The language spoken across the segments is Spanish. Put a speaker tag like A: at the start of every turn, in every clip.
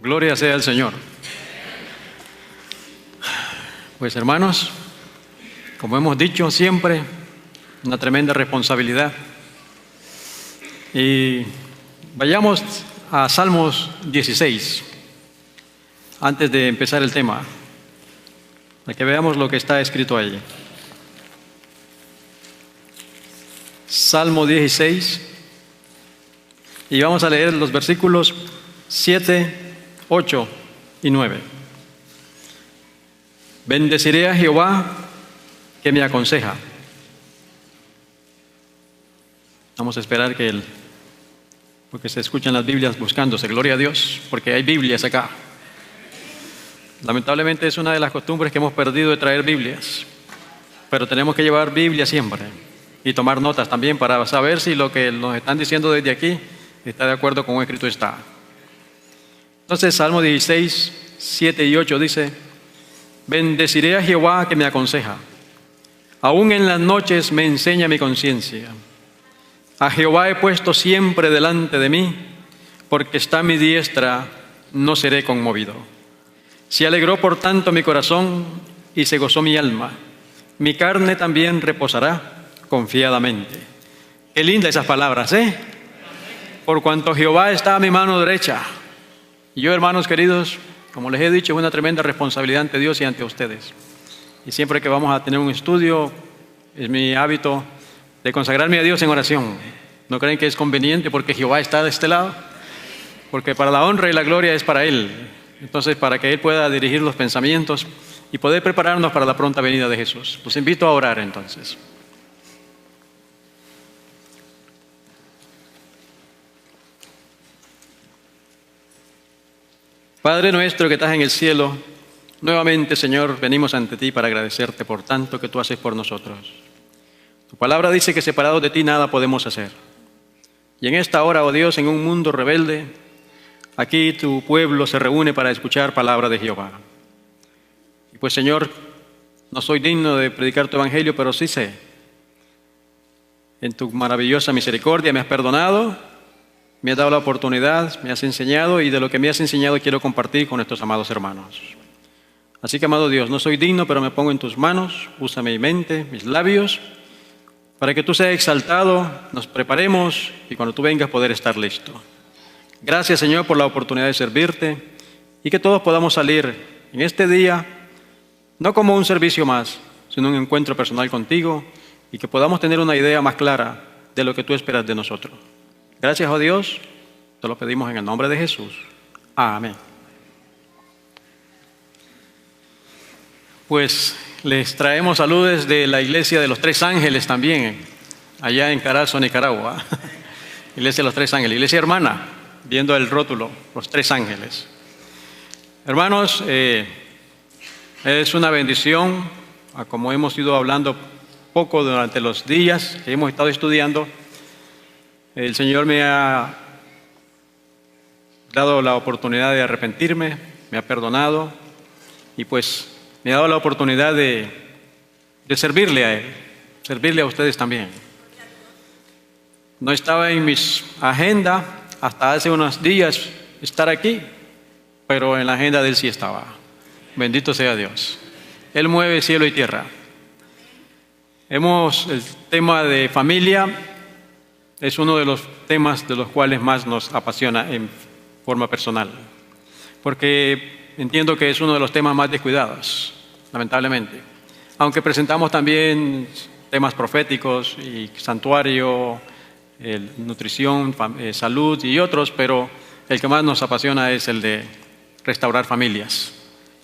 A: Gloria sea al Señor. Pues hermanos, como hemos dicho siempre, una tremenda responsabilidad. Y vayamos a Salmos 16, antes de empezar el tema, para que veamos lo que está escrito allí. Salmo 16, y vamos a leer los versículos 7, 8 y 9. Bendeciré a Jehová que me aconseja. Vamos a esperar porque se escuchan las Biblias buscándose. Gloria a Dios, porque hay Biblias acá. Lamentablemente es una de las costumbres que hemos perdido de traer Biblias, pero tenemos que llevar Biblia siempre y tomar notas también para saber si lo que nos están diciendo desde aquí está de acuerdo con lo escrito está. Entonces, Salmo 16, 7 y 8 dice: bendeciré a Jehová que me aconseja. Aún en las noches me enseña mi conciencia. A Jehová he puesto siempre delante de mí, porque está a mi diestra, no seré conmovido. Se alegró por tanto mi corazón y se gozó mi alma. Mi carne también reposará confiadamente. Qué lindas esas palabras, ¿eh? Por cuanto Jehová está a mi mano derecha. Y yo, hermanos queridos, como les he dicho, es una tremenda responsabilidad ante Dios y ante ustedes. Y siempre que vamos a tener un estudio, es mi hábito de consagrarme a Dios en oración. ¿No creen que es conveniente porque Jehová está de este lado? Porque para la honra y la gloria es para Él. Entonces, para que Él pueda dirigir los pensamientos y poder prepararnos para la pronta venida de Jesús. Los invito a orar entonces. Padre nuestro que estás en el cielo, nuevamente, Señor, venimos ante ti para agradecerte por tanto que tú haces por nosotros. Tu palabra dice que separados de ti nada podemos hacer. Y en esta hora, oh Dios, en un mundo rebelde, aquí tu pueblo se reúne para escuchar palabra de Jehová. Y pues, Señor, no soy digno de predicar tu evangelio, pero sí sé. En tu maravillosa misericordia me has perdonado, me has dado la oportunidad, me has enseñado, y de lo que me has enseñado quiero compartir con nuestros amados hermanos. Así que, amado Dios, no soy digno, pero me pongo en tus manos. Usa mi mente, mis labios, para que tú seas exaltado, nos preparemos y cuando tú vengas poder estar listo. Gracias, Señor, por la oportunidad de servirte y que todos podamos salir en este día, no como un servicio más, sino un encuentro personal contigo, y que podamos tener una idea más clara de lo que tú esperas de nosotros. Gracias, oh Dios, te lo pedimos en el nombre de Jesús. Amén. Pues les traemos saludos de la iglesia de los Tres Ángeles también, allá en Carazo, Nicaragua. Iglesia de los Tres Ángeles, iglesia hermana, viendo el rótulo, los Tres Ángeles. Hermanos, es una bendición, como hemos ido hablando poco durante los días que hemos estado estudiando. El Señor me ha dado la oportunidad de arrepentirme, me ha perdonado y pues me ha dado la oportunidad de servirle a Él, servirle a ustedes también. No estaba en mis agenda hasta hace unos días estar aquí, pero en la agenda de Él sí estaba. Bendito sea Dios. Él mueve cielo y tierra. El tema de familia es uno de los temas de los cuales más nos apasiona en forma personal, porque entiendo que es uno de los temas más descuidados, lamentablemente. Aunque presentamos también temas proféticos y santuario, nutrición, salud y otros, pero el que más nos apasiona es el de restaurar familias.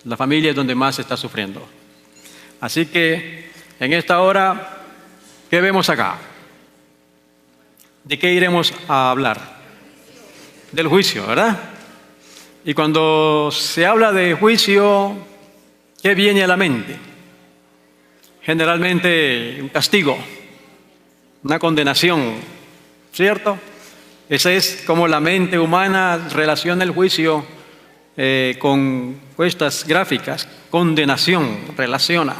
A: La familia es donde más se está sufriendo. Así que en esta hora, ¿qué vemos acá? ¿De qué iremos a hablar? Del juicio, ¿verdad? Y cuando se habla de juicio, ¿qué viene a la mente? Generalmente un castigo, una condenación, ¿cierto? Esa es como la mente humana relaciona el juicio con estas gráficas, condenación, relaciona.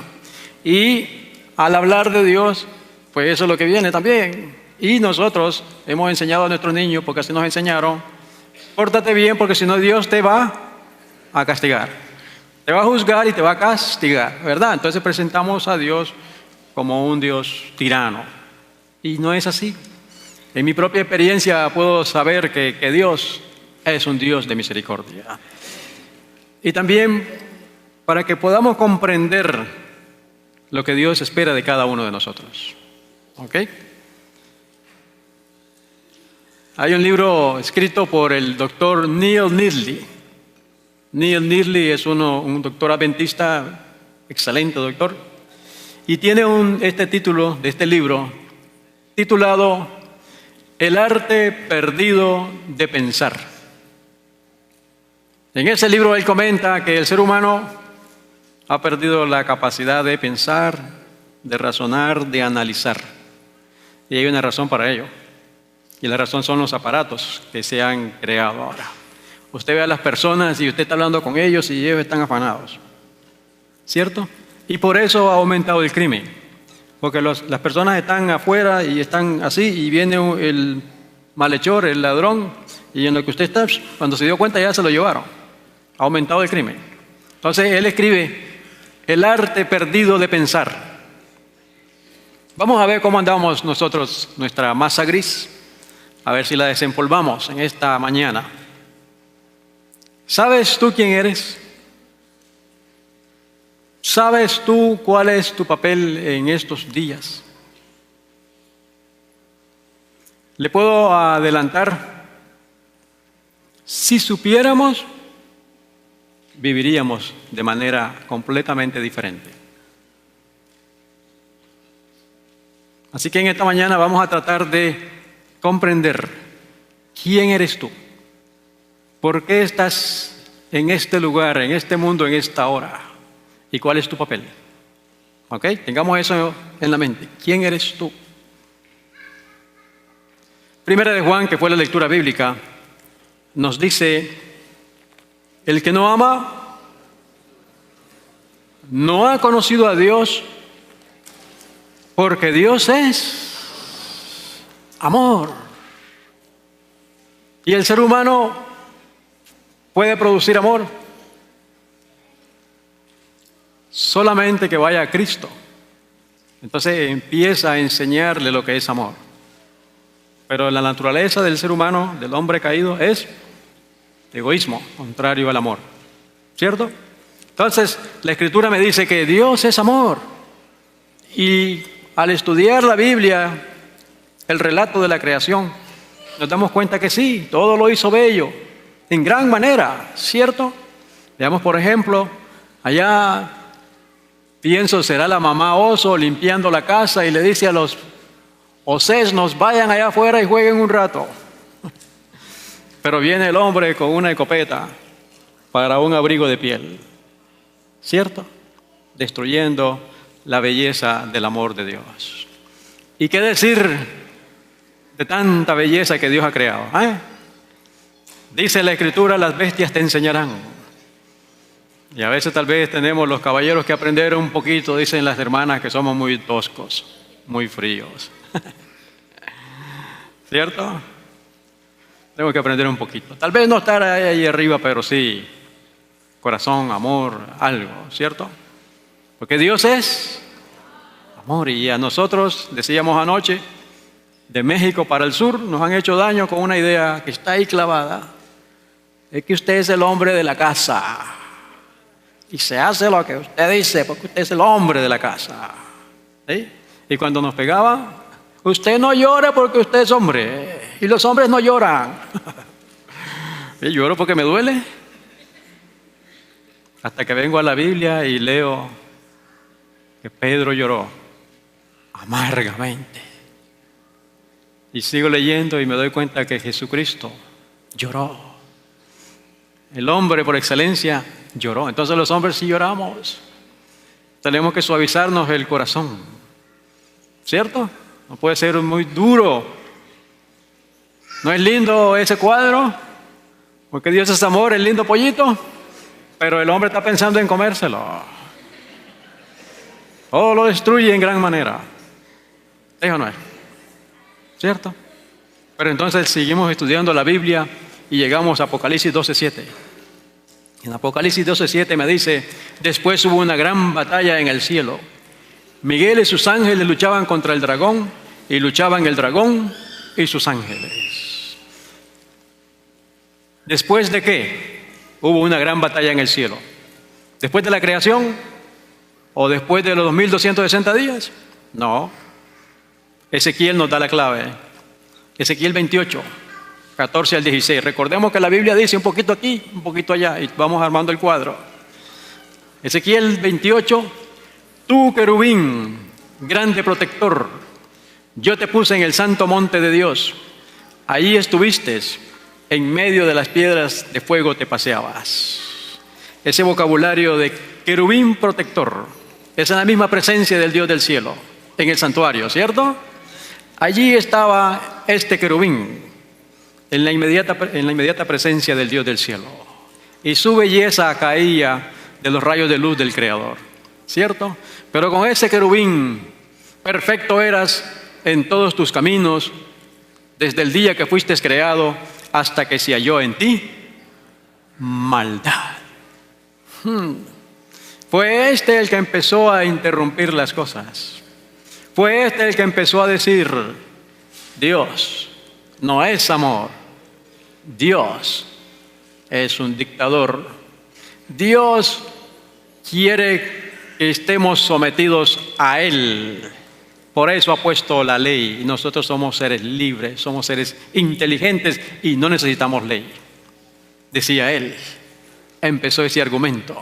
A: Y al hablar de Dios, pues eso es lo que viene también. Y nosotros hemos enseñado a nuestros niños, porque así nos enseñaron, pórtate bien porque si no Dios te va a castigar. Te va a juzgar y te va a castigar, ¿verdad? Entonces presentamos a Dios como un Dios tirano. Y no es así. En mi propia experiencia puedo saber que Dios es un Dios de misericordia. Y también para que podamos comprender lo que Dios espera de cada uno de nosotros. ¿Ok? Hay un libro escrito por el doctor Neil Neely. Neil Neely es un doctor adventista, excelente doctor, y tiene este título de este libro, titulado El arte perdido de pensar. En ese libro él comenta que el ser humano ha perdido la capacidad de pensar, de razonar, de analizar. Y hay una razón para ello. Y la razón son los aparatos que se han creado ahora. Usted ve a las personas y usted está hablando con ellos y ellos están afanados. ¿Cierto? Y por eso ha aumentado el crimen. Porque las personas están afuera y están así y viene el malhechor, el ladrón, y en lo que usted está, cuando se dio cuenta ya se lo llevaron. Ha aumentado el crimen. Entonces él escribe El arte perdido de pensar. Vamos a ver cómo andamos nosotros, nuestra masa gris, a ver si la desempolvamos en esta mañana. ¿Sabes tú quién eres? ¿Sabes tú cuál es tu papel en estos días? Le puedo adelantar, si supiéramos, viviríamos de manera completamente diferente. Así que en esta mañana vamos a tratar de comprender quién eres tú, por qué estás en este lugar, en este mundo, en esta hora, y cuál es tu papel. ¿Ok? Tengamos eso en la mente. ¿Quién eres tú? Primera de Juan, que fue la lectura bíblica, nos dice: el que no ama no ha conocido a Dios, porque Dios es amor. Y el ser humano puede producir amor solamente que vaya a Cristo. Entonces empieza a enseñarle lo que es amor. Pero la naturaleza del ser humano, del hombre caído, es egoísmo, contrario al amor. ¿Cierto? Entonces, la Escritura me dice que Dios es amor. Y al estudiar la Biblia, el relato de la creación, nos damos cuenta que sí, todo lo hizo bello, en gran manera, ¿cierto? Veamos, por ejemplo, allá, pienso, será la mamá oso limpiando la casa y le dice a los osesnos, vayan allá afuera y jueguen un rato. Pero viene el hombre con una escopeta para un abrigo de piel, ¿cierto? Destruyendo la belleza del amor de Dios. ¿Y qué decir de tanta belleza que Dios ha creado? Dice la Escritura, las bestias te enseñarán. Y a veces tal vez tenemos los caballeros que aprender un poquito, dicen las hermanas, que somos muy toscos, muy fríos. ¿Cierto? Tengo que aprender un poquito. Tal vez no estar ahí arriba, pero sí, corazón, amor, algo, ¿cierto? Porque Dios es amor. Y a nosotros, decíamos anoche, de México para el sur, nos han hecho daño con una idea que está ahí clavada. Es que usted es el hombre de la casa. Y se hace lo que usted dice, porque usted es el hombre de la casa. ¿Sí? Y cuando nos pegaba, usted no llora porque usted es hombre. Y los hombres no lloran. Yo lloro porque me duele. Hasta que vengo a la Biblia y leo que Pedro lloró amargamente. Y sigo leyendo y me doy cuenta que Jesucristo lloró. El hombre por excelencia lloró. Entonces los hombres sí lloramos. Tenemos que suavizarnos el corazón. ¿Cierto? No puede ser muy duro. ¿No es lindo ese cuadro? Porque Dios es amor, el lindo pollito. Pero el hombre está pensando en comérselo. Todo lo destruye en gran manera. ¿Es o no es? ¿Cierto? Pero entonces seguimos estudiando la Biblia y llegamos a Apocalipsis 12:7. En Apocalipsis 12:7 me dice, después hubo una gran batalla en el cielo. Miguel y sus ángeles luchaban contra el dragón, y luchaban el dragón y sus ángeles. ¿Después de qué hubo una gran batalla en el cielo? ¿Después de la creación? ¿O después de los 2260 días? No. Ezequiel nos da la clave. Ezequiel 28, 14 al 16. Recordemos que la Biblia dice un poquito aquí, un poquito allá, y vamos armando el cuadro. Ezequiel 28, tú querubín, grande protector, yo te puse en el santo monte de Dios. Allí estuviste, en medio de las piedras de fuego te paseabas. Ese vocabulario de querubín protector es la misma presencia del Dios del cielo, en el santuario, ¿cierto? Allí estaba este querubín, en la inmediata presencia del Dios del cielo. Y su belleza caía de los rayos de luz del Creador, ¿cierto? Pero con ese querubín, perfecto eras en todos tus caminos, desde el día que fuiste creado hasta que se halló en ti maldad. Fue este el que empezó a interrumpir las cosas. Fue este el que empezó a decir, Dios no es amor, Dios es un dictador. Dios quiere que estemos sometidos a Él. Por eso ha puesto la ley. Y nosotros somos seres libres, somos seres inteligentes y no necesitamos ley. Decía él. Empezó ese argumento.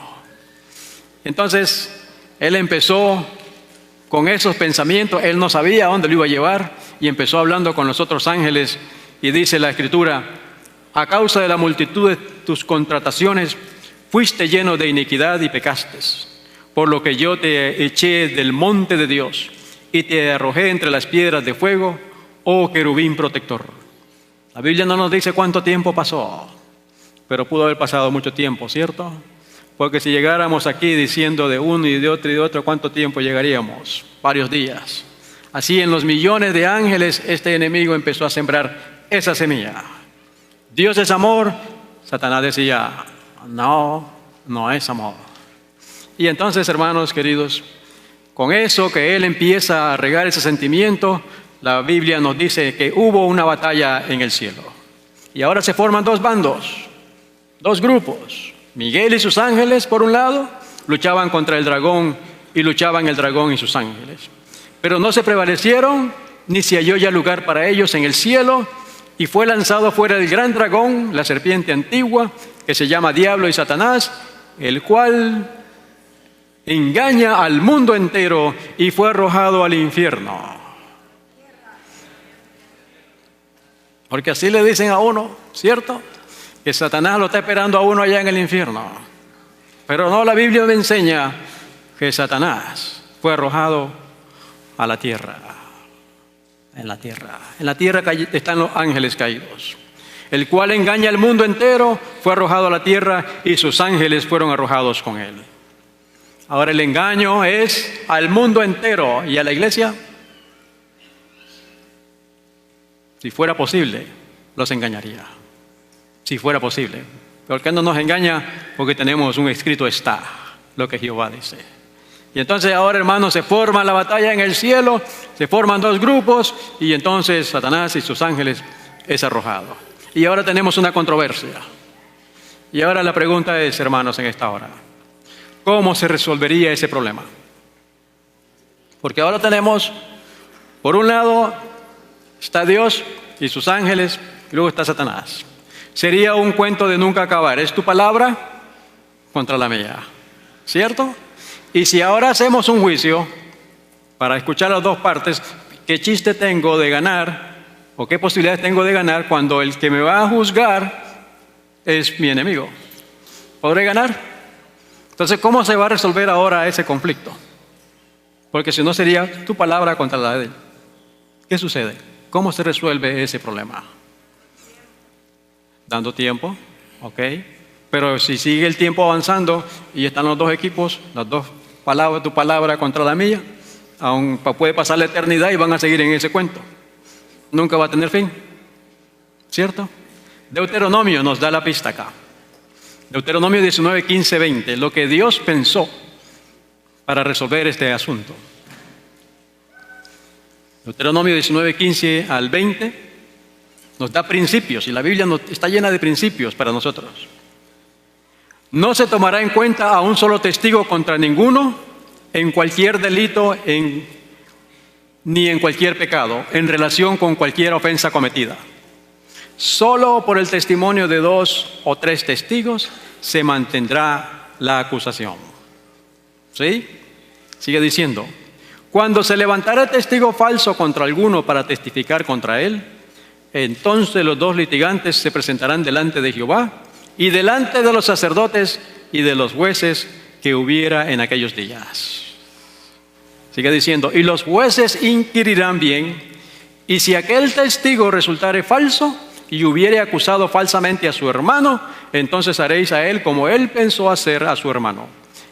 A: Entonces, él empezó con esos pensamientos. Él no sabía a dónde lo iba a llevar y empezó hablando con los otros ángeles. Y dice la Escritura, a causa de la multitud de tus contrataciones, fuiste lleno de iniquidad y pecaste, por lo que yo te eché del monte de Dios y te arrojé entre las piedras de fuego, oh querubín protector. La Biblia no nos dice cuánto tiempo pasó, pero pudo haber pasado mucho tiempo, ¿cierto? Porque si llegáramos aquí diciendo de uno y de otro y de otro, ¿cuánto tiempo llegaríamos? Varios días. Así en los millones de ángeles, este enemigo empezó a sembrar esa semilla. Dios es amor. Satanás decía, no, no es amor. Y entonces, hermanos queridos, con eso que él empieza a regar ese sentimiento, la Biblia nos dice que hubo una batalla en el cielo. Y ahora se forman dos bandos, dos grupos. Miguel y sus ángeles, por un lado, luchaban contra el dragón y luchaban el dragón y sus ángeles. Pero no se prevalecieron, ni se halló ya lugar para ellos en el cielo, y fue lanzado fuera el gran dragón, la serpiente antigua, que se llama Diablo y Satanás, el cual engaña al mundo entero, y fue arrojado al infierno. Porque así le dicen a uno, ¿cierto? Que Satanás lo está esperando a uno allá en el infierno. Pero no, la Biblia me enseña que Satanás fue arrojado a la tierra. En la tierra. En la tierra están los ángeles caídos. El cual engaña al mundo entero, fue arrojado a la tierra y sus ángeles fueron arrojados con él. Ahora el engaño es al mundo entero y a la iglesia. Si fuera posible, los engañaría. Si fuera posible. ¿Por qué no nos engaña? Porque tenemos un escrito está, lo que Jehová dice. Y entonces ahora, hermanos, se forma la batalla en el cielo, se forman dos grupos y entonces Satanás y sus ángeles es arrojado. Y ahora tenemos una controversia. Y ahora la pregunta es, hermanos, en esta hora, ¿cómo se resolvería ese problema? Porque ahora tenemos, por un lado, está Dios y sus ángeles, y luego está Satanás. Sería un cuento de nunca acabar. Es tu palabra contra la mía, ¿cierto? Y si ahora hacemos un juicio para escuchar las dos partes, ¿qué chiste tengo de ganar o qué posibilidades tengo de ganar cuando el que me va a juzgar es mi enemigo? ¿Podré ganar? Entonces, ¿cómo se va a resolver ahora ese conflicto? Porque si no sería tu palabra contra la de él. ¿Qué sucede? ¿Cómo se resuelve ese problema? Dando tiempo, ¿ok? Pero si sigue el tiempo avanzando y están los dos equipos, las dos palabras, tu palabra contra la mía, aún puede pasar la eternidad y van a seguir en ese cuento. Nunca va a tener fin, ¿cierto? Deuteronomio nos da la pista acá. Deuteronomio 19, 15, 20, lo que Dios pensó para resolver este asunto. Deuteronomio 19, 15 al 20 nos da principios, y la Biblia está llena de principios para nosotros. No se tomará en cuenta a un solo testigo contra ninguno en cualquier delito ni en cualquier pecado en relación con cualquier ofensa cometida. Solo por el testimonio de 2 o 3 testigos se mantendrá la acusación. ¿Sí? Sigue diciendo, cuando se levantara testigo falso contra alguno para testificar contra él, entonces los 2 litigantes se presentarán delante de Jehová y delante de los sacerdotes y de los jueces que hubiera en aquellos días. Sigue diciendo, y los jueces inquirirán bien, y si aquel testigo resultare falso y hubiere acusado falsamente a su hermano, entonces haréis a él como él pensó hacer a su hermano,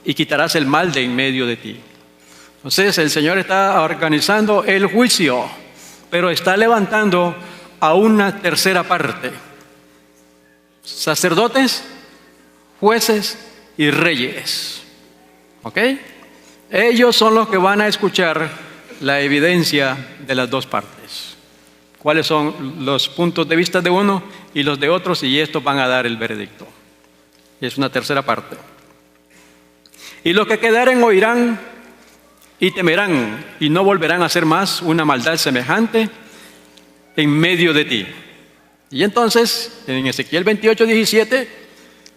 A: y quitarás el mal de en medio de ti. Entonces el Señor está organizando el juicio, pero está levantando a una tercera parte: sacerdotes, jueces y reyes. ¿Ok? Ellos son los que van a escuchar la evidencia de las 2 partes. ¿Cuáles son los puntos de vista de uno y los de otros? Y estos van a dar el veredicto. Es una tercera parte. Y los que quedaren oirán y temerán y no volverán a hacer más una maldad semejante en medio de ti. Y entonces, en Ezequiel 28, 17,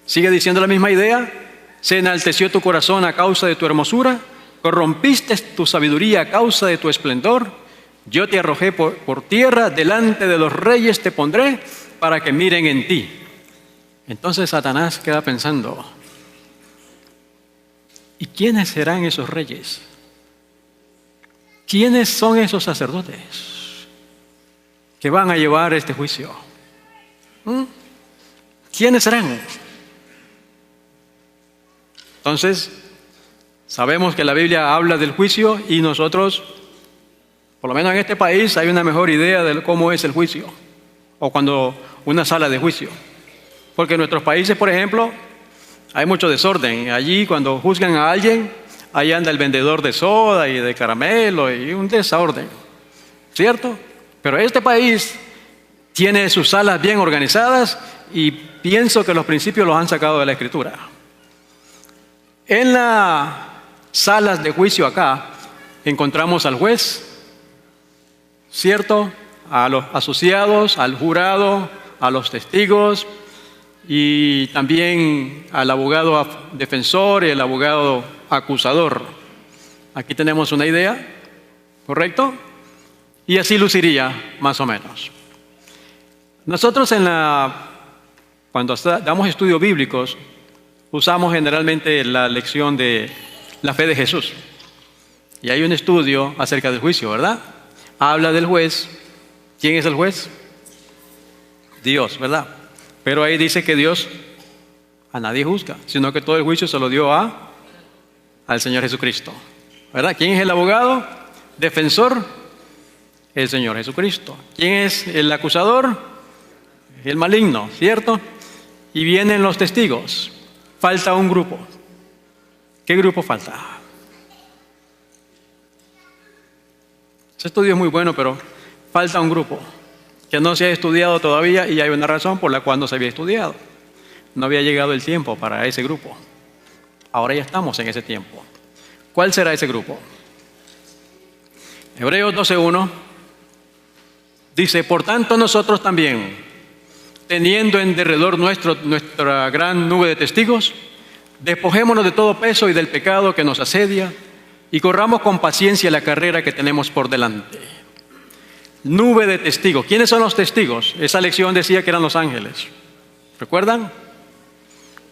A: sigue diciendo la misma idea. Se enalteció tu corazón a causa de tu hermosura, corrompiste tu sabiduría a causa de tu esplendor. Yo te arrojé por tierra, delante de los reyes te pondré para que miren en ti. Entonces Satanás queda pensando, ¿y quiénes serán esos reyes? ¿Quiénes son esos sacerdotes que van a llevar este juicio? ¿Quiénes serán? Entonces, sabemos que la Biblia habla del juicio y nosotros, por lo menos en este país, hay una mejor idea de cómo es el juicio, o cuando una sala de juicio. Porque en nuestros países, por ejemplo, hay mucho desorden. Allí, cuando juzgan a alguien, ahí anda el vendedor de soda y de caramelo y un desorden, ¿cierto? Pero este país tiene sus salas bien organizadas y pienso que los principios los han sacado de la Escritura. En las salas de juicio acá encontramos al juez, ¿cierto? A los asociados, al jurado, a los testigos y también al abogado defensor y el abogado acusador. Aquí tenemos una idea, ¿correcto? Y así luciría más o menos. Nosotros cuando damos estudios bíblicos, usamos generalmente la lección de la fe de Jesús. Y hay un estudio acerca del juicio, ¿verdad? Habla del juez. ¿Quién es el juez? Dios, ¿verdad? Pero ahí dice que Dios a nadie juzga, sino que todo el juicio se lo dio al Señor Jesucristo, ¿verdad? ¿Quién es el abogado? Defensor, el Señor Jesucristo. ¿Quién es el acusador? El maligno, ¿cierto? Y vienen los testigos. Falta un grupo. ¿Qué grupo falta? Ese estudio es muy bueno, pero falta un grupo que no se ha estudiado todavía y hay una razón por la cual no se había estudiado. No había llegado el tiempo para ese grupo. Ahora ya estamos en ese tiempo. ¿Cuál será ese grupo? Hebreos 12:1 dice, por tanto nosotros también, teniendo en derredor nuestra gran nube de testigos, despojémonos de todo peso y del pecado que nos asedia y corramos con paciencia la carrera que tenemos por delante. Nube de testigos. ¿Quiénes son los testigos? Esa lección decía que eran los ángeles. ¿Recuerdan?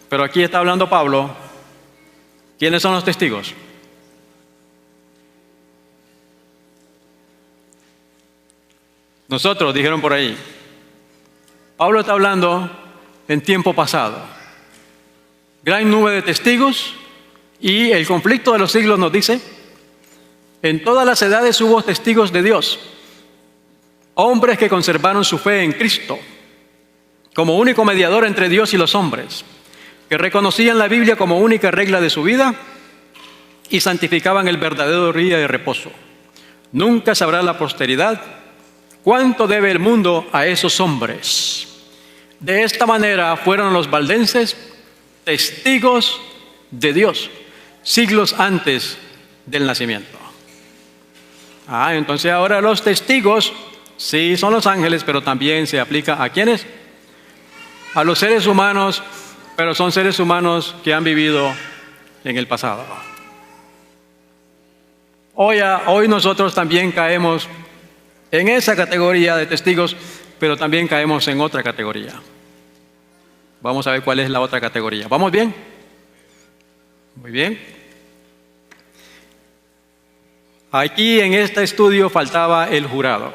A: Pero aquí está hablando Pablo. ¿Quiénes son los testigos? Nosotros, dijeron por ahí. Pablo está hablando en tiempo pasado. Gran nube de testigos y el conflicto de los siglos nos dice, en todas las edades hubo testigos de Dios, hombres que conservaron su fe en Cristo como único mediador entre Dios y los hombres. que reconocían la Biblia como única regla de su vida y santificaban el verdadero día de reposo. Nunca sabrá la posteridad cuánto debe el mundo a esos hombres. De esta manera fueron los valdenses testigos de Dios siglos antes del nacimiento. Entonces ahora los testigos sí son los ángeles, pero también se aplica ¿a quiénes? A los seres humanos, pero son seres humanos que han vivido en el pasado. Hoy nosotros también caemos en esa categoría de testigos, pero también caemos en otra categoría. Vamos a ver cuál es la otra categoría. ¿Vamos bien? Muy bien. Aquí en este estudio faltaba el jurado.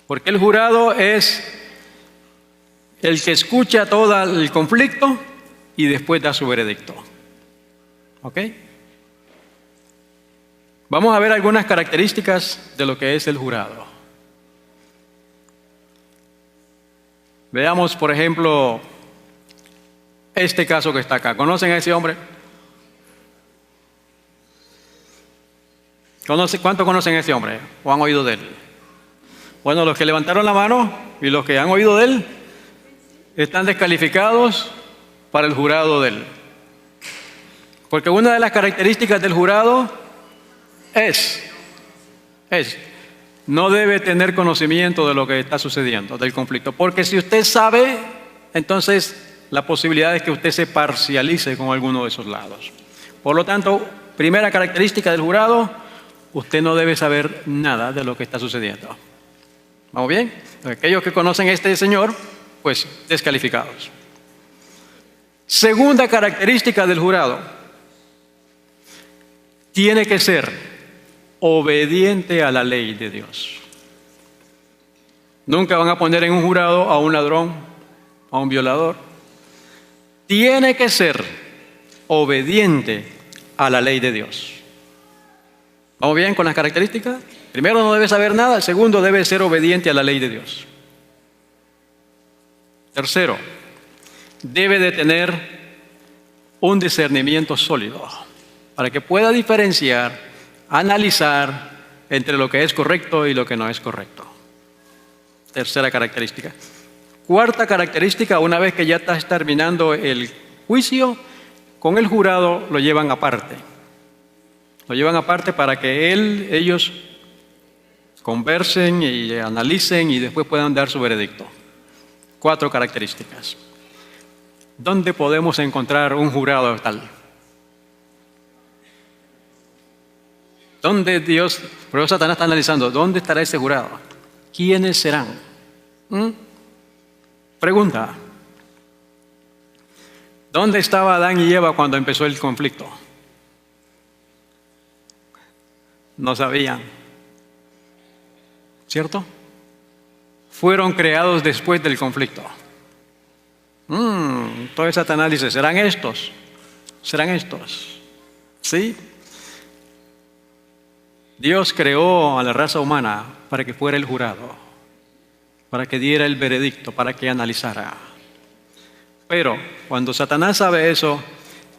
A: Porque el jurado es el que escucha todo el conflicto y después da su veredicto. ¿Ok? Vamos a ver algunas características de lo que es el jurado. Veamos, por ejemplo, este caso que está acá. ¿Conocen a ese hombre? ¿Cuántos conocen a ese hombre o han oído de él? Bueno, los que levantaron la mano y los que han oído de él están descalificados para el jurado de él. Porque una de las características del jurado es no debe tener conocimiento de lo que está sucediendo, del conflicto. Porque si usted sabe, entonces la posibilidad es que usted se parcialice con alguno de esos lados. Por lo tanto, primera característica del jurado, usted no debe saber nada de lo que está sucediendo. ¿Vamos bien? Aquellos que conocen a este señor, pues descalificados. Segunda característica del jurado, tiene que ser obediente a la ley de Dios. Nunca van a poner en un jurado a un ladrón, a un violador. Tiene que ser obediente a la ley de Dios. ¿Vamos bien con las características? Primero, no debe saber nada. Segundo, debe ser obediente a la ley de Dios. Tercero, debe de tener un discernimiento sólido para que pueda diferenciar, analizar entre lo que es correcto y lo que no es correcto. Tercera característica. Cuarta característica, una vez que ya estás terminando el juicio, con el jurado lo llevan aparte. Lo llevan aparte para que ellos conversen y analicen y después puedan dar su veredicto. 4 características. ¿Dónde podemos encontrar un jurado tal? ¿Dónde Dios, por eso Satanás está analizando, dónde estará ese jurado? ¿Quiénes serán? Pregunta. ¿Dónde estaba Adán y Eva cuando empezó el conflicto? No sabían. ¿Cierto? Fueron creados después del conflicto. Entonces Satanás dice, ¿serán estos? ¿Serán estos? ¿Sí? Dios creó a la raza humana para que fuera el jurado, para que diera el veredicto, para que analizara. Pero cuando Satanás sabe eso,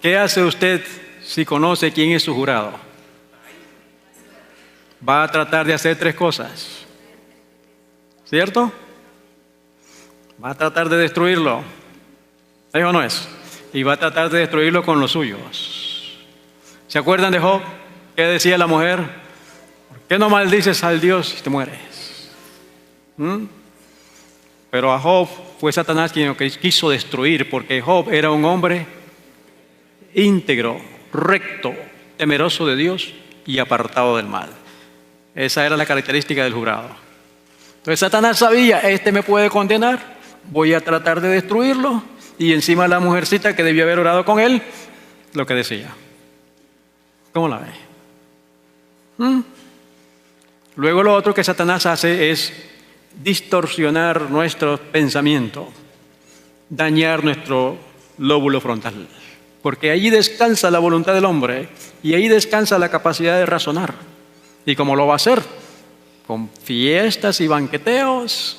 A: ¿qué hace usted si conoce quién es su jurado? Va a tratar de hacer 3 cosas. ¿Cierto? Va a tratar de destruirlo. ¿Eso no es? Y va a tratar de destruirlo con los suyos. ¿Se acuerdan de Job? ¿Qué decía la mujer? ¿Por qué no maldices al Dios y te mueres? Pero a Job fue Satanás quien lo quiso destruir, porque Job era un hombre íntegro, recto, temeroso de Dios y apartado del mal. Esa era la característica del jurado. Entonces Satanás sabía, este me puede condenar, voy a tratar de destruirlo, y encima la mujercita que debió haber orado con él, lo que decía. ¿Cómo la ve? Luego lo otro que Satanás hace es distorsionar nuestro pensamiento, dañar nuestro lóbulo frontal, porque allí descansa la voluntad del hombre y ahí descansa la capacidad de razonar. ¿Y cómo lo va a hacer? Con fiestas y banqueteos.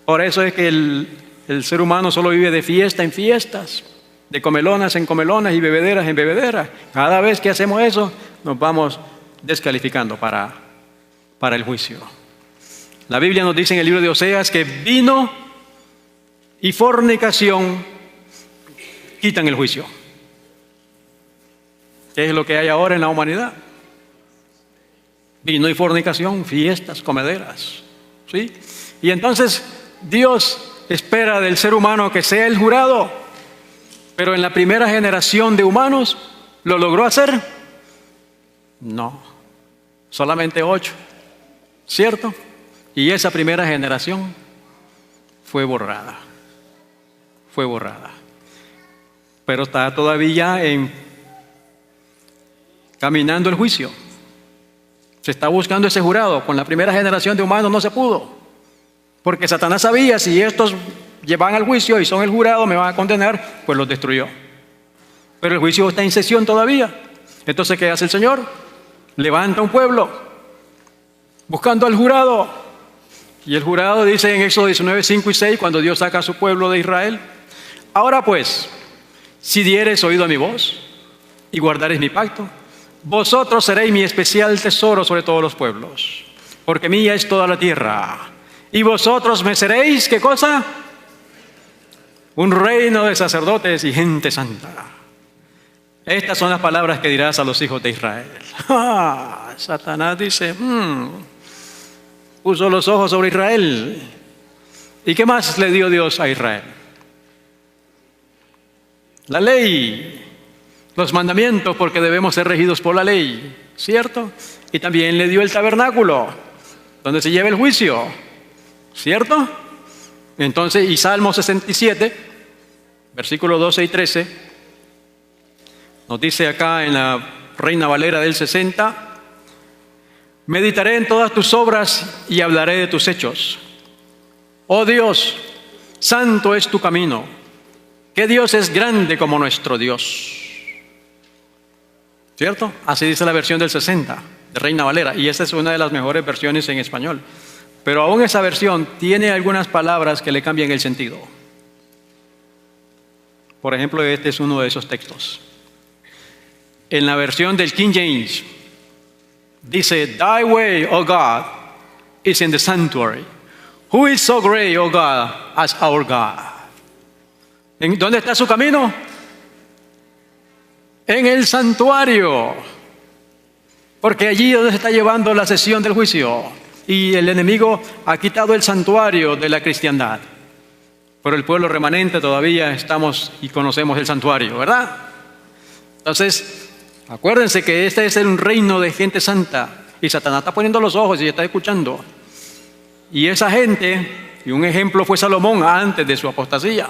A: Por eso es que el ser humano solo vive de fiesta en fiestas, de comelonas en comelonas y bebederas en bebederas. Cada vez que hacemos eso, nos vamos descalificando para el juicio. La Biblia nos dice en el libro de Oseas que vino y fornicación quitan el juicio. ¿Qué es lo que hay ahora en la humanidad? Vino y fornicación, fiestas, comederas, ¿sí? Y entonces Dios espera del ser humano que sea el jurado, pero en la primera generación de humanos, ¿lo logró hacer? No, solamente 8, ¿cierto? Y esa primera generación fue borrada, pero está todavía caminando el juicio. Se está buscando ese jurado. Con la primera generación de humanos no se pudo, porque Satanás sabía, si estos llevan al juicio y son el jurado, me van a condenar, pues los destruyó. Pero el juicio está en sesión todavía. Entonces, ¿qué hace el Señor? Levanta un pueblo buscando al jurado. Y el jurado dice en Éxodo 19, 5 y 6, cuando Dios saca a su pueblo de Israel: ahora pues, si diereis oído a mi voz y guardareis mi pacto, vosotros seréis mi especial tesoro sobre todos los pueblos, porque mía es toda la tierra. Y vosotros me seréis, ¿qué cosa? Un reino de sacerdotes y gente santa. Estas son las palabras que dirás a los hijos de Israel. Satanás dice, puso los ojos sobre Israel. ¿Y qué más le dio Dios a Israel? La ley, los mandamientos, porque debemos ser regidos por la ley, ¿cierto? Y también le dio el tabernáculo, donde se lleva el juicio, ¿cierto? Entonces, y Salmo 67, versículos 12 y 13, nos dice acá en la Reina Valera del 60, meditaré en todas tus obras y hablaré de tus hechos. Oh Dios, santo es tu camino. ¿Qué Dios es grande como nuestro Dios? ¿Cierto? Así dice la versión del 60 de Reina Valera, y esa es una de las mejores versiones en español. Pero aún esa versión tiene algunas palabras que le cambian el sentido. Por ejemplo, este es uno de esos textos. En la versión del King James dice, Thy way, O God, is in the sanctuary. Who is so great, O God, as our God? ¿En dónde está su camino? En el santuario. Porque allí es donde se está llevando la sesión del juicio. Y el enemigo ha quitado el santuario de la cristiandad. Pero el pueblo remanente todavía estamos y conocemos el santuario, ¿verdad? Entonces, acuérdense que este es un reino de gente santa. Y Satanás está poniendo los ojos y está escuchando. Y esa gente, y un ejemplo fue Salomón antes de su apostasía,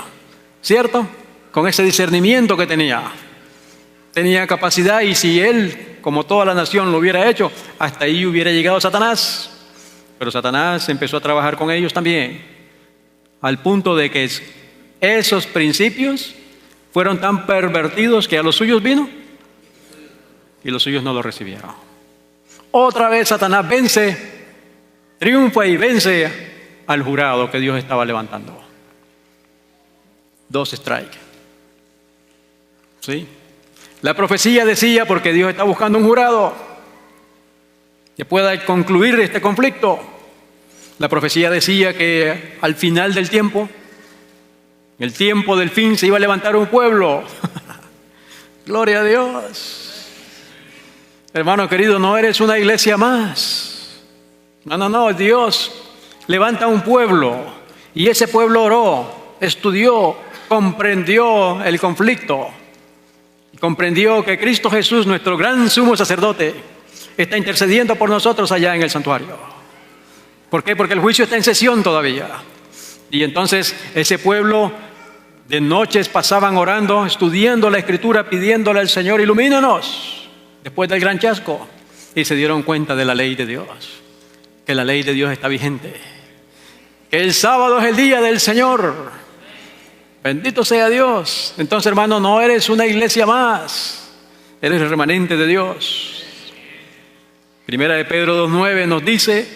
A: ¿cierto? Con ese discernimiento que tenía. Tenía capacidad, y si él, como toda la nación, lo hubiera hecho, hasta ahí hubiera llegado Satanás. Pero Satanás empezó a trabajar con ellos también, al punto de que esos principios fueron tan pervertidos que a los suyos vino y los suyos no lo recibieron. Otra vez Satanás vence, triunfa y vence al jurado que Dios estaba levantando. 2 strikes. ¿Sí? La profecía decía, porque Dios está buscando un jurado que pueda concluir este conflicto. La profecía decía que al final del tiempo, el tiempo del fin, se iba a levantar un pueblo. Gloria a Dios. Hermano querido, no eres una iglesia más. No, Dios levanta un pueblo, y ese pueblo oró, estudió, comprendió el conflicto. Comprendió que Cristo Jesús, nuestro gran sumo sacerdote, está intercediendo por nosotros allá en el santuario. ¿Por qué? Porque el juicio está en sesión todavía. Y entonces ese pueblo de noches pasaban orando, estudiando la Escritura, pidiéndole al Señor, ilumínanos, después del gran chasco. Y se dieron cuenta de la ley de Dios, que la ley de Dios está vigente, que el sábado es el día del Señor. Bendito sea Dios. Entonces, hermano, no eres una iglesia más, eres el remanente de Dios. Primera de Pedro 2:9 nos dice,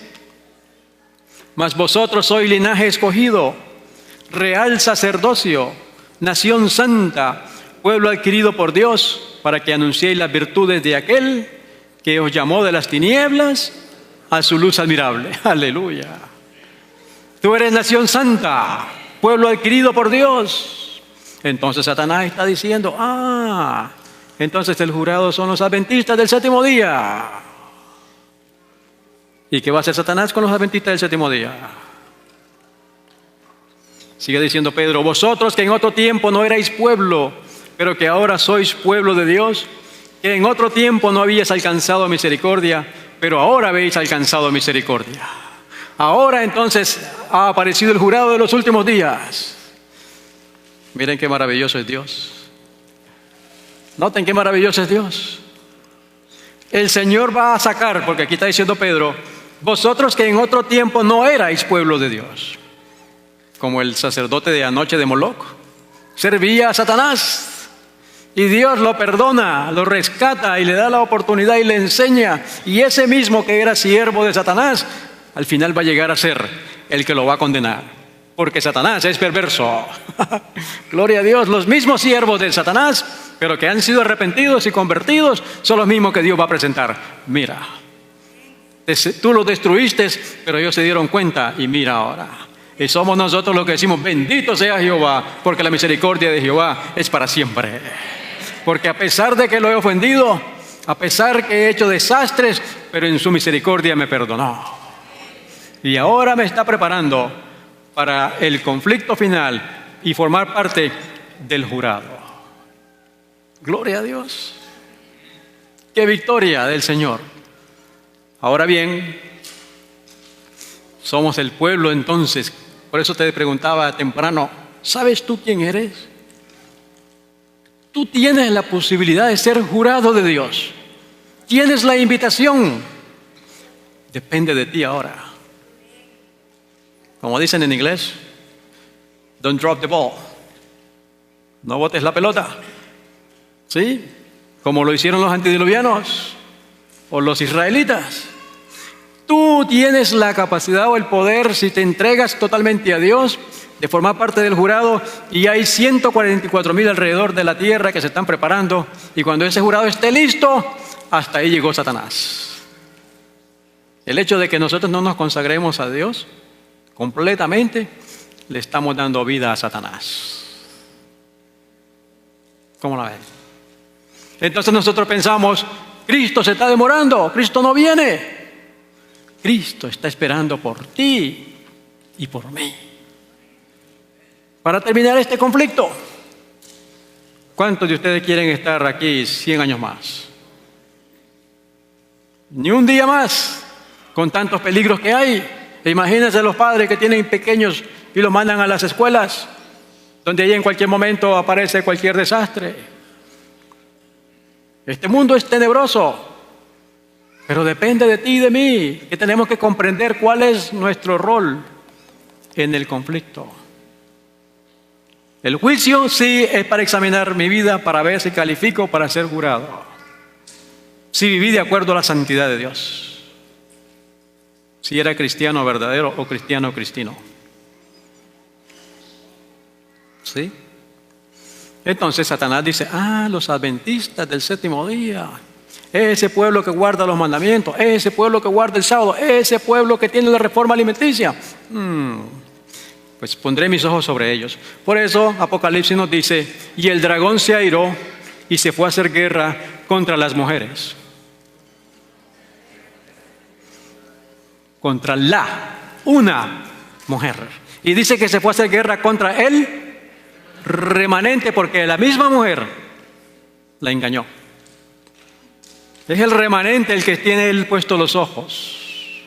A: mas vosotros sois linaje escogido, real sacerdocio, nación santa, pueblo adquirido por Dios, para que anunciéis las virtudes de aquel que os llamó de las tinieblas a su luz admirable. Aleluya. Tú eres nación santa, pueblo adquirido por Dios. Entonces Satanás está diciendo, entonces el jurado son los adventistas del séptimo día. ¿Y qué va a hacer Satanás con los adventistas del séptimo día? Sigue diciendo Pedro, vosotros que en otro tiempo no erais pueblo, pero que ahora sois pueblo de Dios, que en otro tiempo no habíais alcanzado misericordia, pero ahora habéis alcanzado misericordia. Ahora entonces ha aparecido el jurado de los últimos días. Miren qué maravilloso es Dios. Noten qué maravilloso es Dios. El Señor va a sacar, porque aquí está diciendo Pedro, vosotros que en otro tiempo no erais pueblo de Dios, como el sacerdote de anoche de Moloc, servía a Satanás. Y Dios lo perdona, lo rescata y le da la oportunidad y le enseña. Y ese mismo que era siervo de Satanás, al final va a llegar a ser el que lo va a condenar. Porque Satanás es perverso. Gloria a Dios, los mismos siervos de Satanás, pero que han sido arrepentidos y convertidos, son los mismos que Dios va a presentar. Mira, tú los destruiste, pero ellos se dieron cuenta y mira ahora. Y somos nosotros los que decimos, bendito sea Jehová, porque la misericordia de Jehová es para siempre. Porque a pesar de que lo he ofendido, a pesar que he hecho desastres, pero en su misericordia me perdonó. Y ahora me está preparando para el conflicto final y formar parte del jurado. Gloria a Dios. ¡Qué victoria del Señor! Ahora bien, somos el pueblo entonces. Por eso te preguntaba temprano, ¿sabes tú quién eres? Tú tienes la posibilidad de ser jurado de Dios. Tienes la invitación. Depende de ti ahora. Como dicen en inglés, don't drop the ball. No botes la pelota. ¿Sí? Como lo hicieron los antediluvianos o los israelitas. Tú tienes la capacidad o el poder, si te entregas totalmente a Dios, de formar parte del jurado, y hay 144,000 alrededor de la tierra que se están preparando, y cuando ese jurado esté listo, hasta ahí llegó Satanás. El hecho de que nosotros no nos consagremos a Dios completamente, le estamos dando vida a Satanás. ¿Cómo la ven? Entonces nosotros pensamos, Cristo se está demorando, Cristo no viene. Cristo está esperando por ti y por mí. Para terminar este conflicto, ¿cuántos de ustedes quieren estar aquí 100 años más? Ni un día más, con tantos peligros que hay. Imagínense los padres que tienen pequeños y los mandan a las escuelas, donde ahí en cualquier momento aparece cualquier desastre. Este mundo es tenebroso. Pero depende de ti y de mí, que tenemos que comprender cuál es nuestro rol en el conflicto. El juicio sí es para examinar mi vida, para ver si califico para ser jurado. Si viví de acuerdo a la santidad de Dios. Si era cristiano verdadero o cristiano cristino. ¿Sí? Entonces Satanás dice, los adventistas del séptimo día. Ese pueblo que guarda los mandamientos, ese pueblo que guarda el sábado, ese pueblo que tiene la reforma alimenticia. Pues pondré mis ojos sobre ellos. Por eso Apocalipsis nos dice, y el dragón se airó y se fue a hacer guerra contra las mujeres. Contra una mujer. Y dice que se fue a hacer guerra contra el remanente, porque la misma mujer la engañó. Es el remanente el que tiene él puesto los ojos.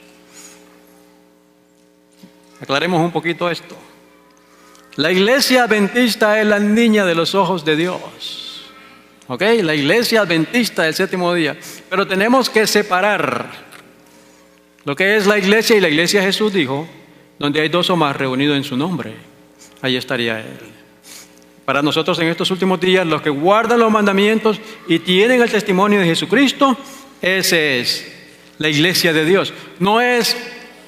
A: Aclaremos un poquito esto. La iglesia adventista es la niña de los ojos de Dios. ¿Ok? La iglesia adventista del séptimo día. Pero tenemos que separar lo que es la iglesia, y la iglesia Jesús dijo, donde hay dos o más reunidos en su nombre, ahí estaría Él. Para nosotros en estos últimos días, los que guardan los mandamientos y tienen el testimonio de Jesucristo, esa es la iglesia de Dios. No es,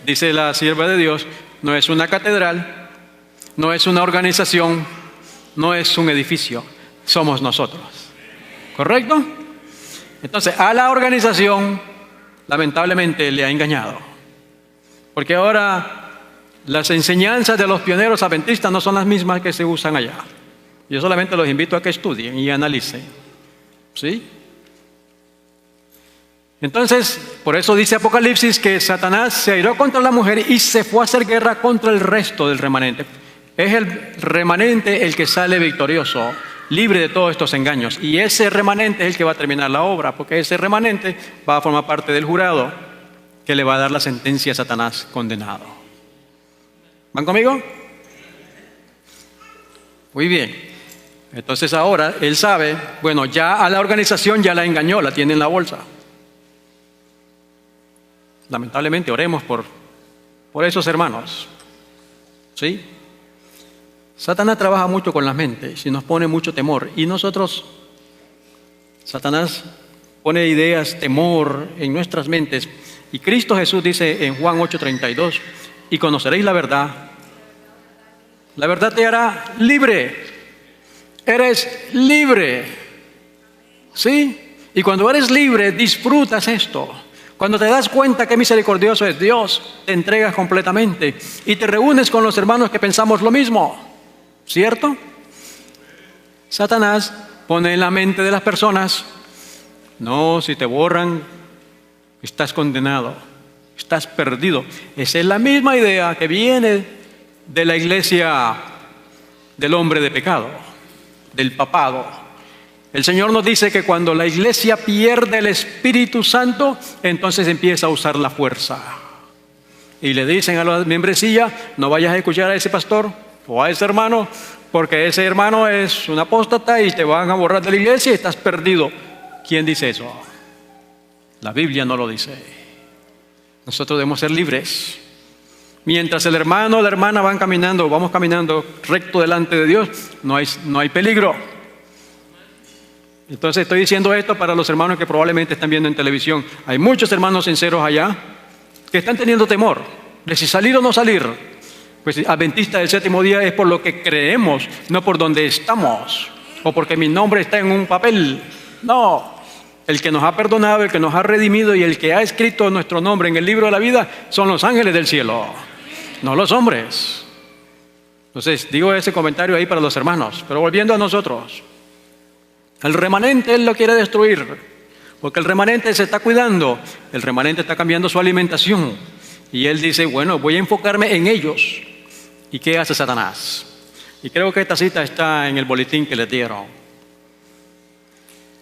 A: dice la sierva de Dios, no es una catedral, no es una organización, no es un edificio. somos nosotros. ¿Correcto? Entonces, a la organización, lamentablemente, le ha engañado. Porque ahora las enseñanzas de los pioneros adventistas no son las mismas que se usan allá. Yo solamente los invito a que estudien y analicen. ¿Sí? Entonces, por eso dice Apocalipsis que Satanás se airó contra la mujer y se fue a hacer guerra contra el resto del remanente. Es el remanente el que sale victorioso, libre de todos estos engaños. Y ese remanente es el que va a terminar la obra, porque ese remanente va a formar parte del jurado que le va a dar la sentencia a Satanás condenado. ¿Van conmigo? Muy bien. Entonces ahora él sabe, bueno, ya a la organización ya la engañó, la tiene en la bolsa. Lamentablemente oremos por esos hermanos. ¿Sí? Satanás trabaja mucho con las mentes y nos pone mucho temor. Y nosotros, Satanás pone ideas, temor en nuestras mentes. Y Cristo Jesús dice en Juan 8:32, y conoceréis la verdad. La verdad te hará libre. Eres libre. ¿Sí? Y cuando eres libre, disfrutas esto. Cuando te das cuenta que misericordioso es Dios, te entregas completamente y te reúnes con los hermanos que pensamos lo mismo. ¿Cierto? Satanás pone en la mente de las personas, no, si te borran, estás condenado, estás perdido. Esa es la misma idea que viene de la iglesia del hombre de pecado, del papado. El Señor nos dice que cuando la iglesia pierde el Espíritu Santo, entonces empieza a usar la fuerza. Y le dicen a la membresía, no vayas a escuchar a ese pastor o a ese hermano, porque ese hermano es un apóstata y te van a borrar de la iglesia y estás perdido. ¿Quién dice eso? La Biblia no lo dice. Nosotros debemos ser libres. Mientras el hermano o la hermana vamos caminando recto delante de Dios, no hay peligro. Entonces estoy diciendo esto para los hermanos que probablemente están viendo en televisión. Hay muchos hermanos sinceros allá que están teniendo temor de si salir o no salir. Pues adventista del séptimo día es por lo que creemos, no por donde estamos o porque mi nombre está en un papel. No, el que nos ha perdonado, el que nos ha redimido y el que ha escrito nuestro nombre en el libro de la vida son los ángeles del cielo, no los hombres. Entonces digo ese comentario ahí para los hermanos, pero volviendo a nosotros. El remanente Él lo quiere destruir, porque el remanente se está cuidando, el remanente está cambiando su alimentación. Y Él dice, bueno, voy a enfocarme en ellos. ¿Y qué hace Satanás? Y creo que esta cita está en el boletín que les dieron.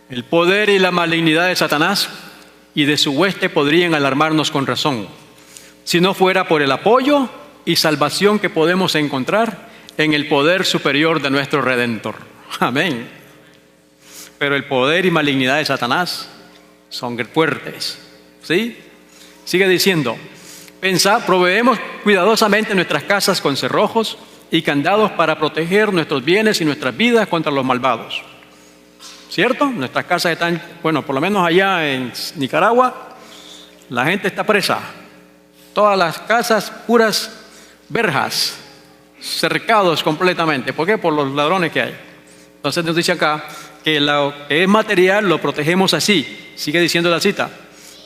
A: El poder y la malignidad de Satanás y de su hueste podrían alarmarnos con razón, si no fuera por el apoyo y salvación que podemos encontrar en el poder superior de nuestro Redentor. Amén. Pero el poder y malignidad de Satanás son fuertes. ¿Sí? Sigue diciendo, proveemos cuidadosamente nuestras casas con cerrojos y candados para proteger nuestros bienes y nuestras vidas contra los malvados. ¿Cierto? Nuestras casas están, bueno, por lo menos allá en Nicaragua, la gente está presa. Todas las casas puras verjas, cercados completamente. ¿Por qué? Por los ladrones que hay. Entonces nos dice acá que lo que es material lo protegemos así. Sigue diciendo la cita.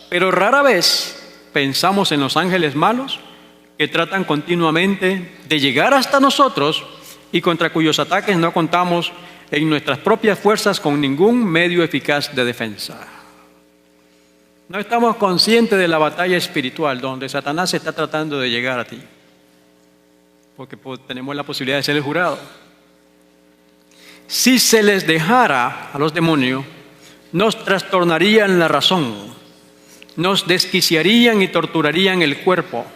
A: Pero rara vez pensamos en los ángeles malos que tratan continuamente de llegar hasta nosotros y contra cuyos ataques no contamos en nuestras propias fuerzas con ningún medio eficaz de defensa. No estamos conscientes de la batalla espiritual donde Satanás está tratando de llegar a ti, porque tenemos la posibilidad de ser el jurado. Si se les dejara a los demonios, nos trastornarían la razón, nos desquiciarían y torturarían el cuerpo,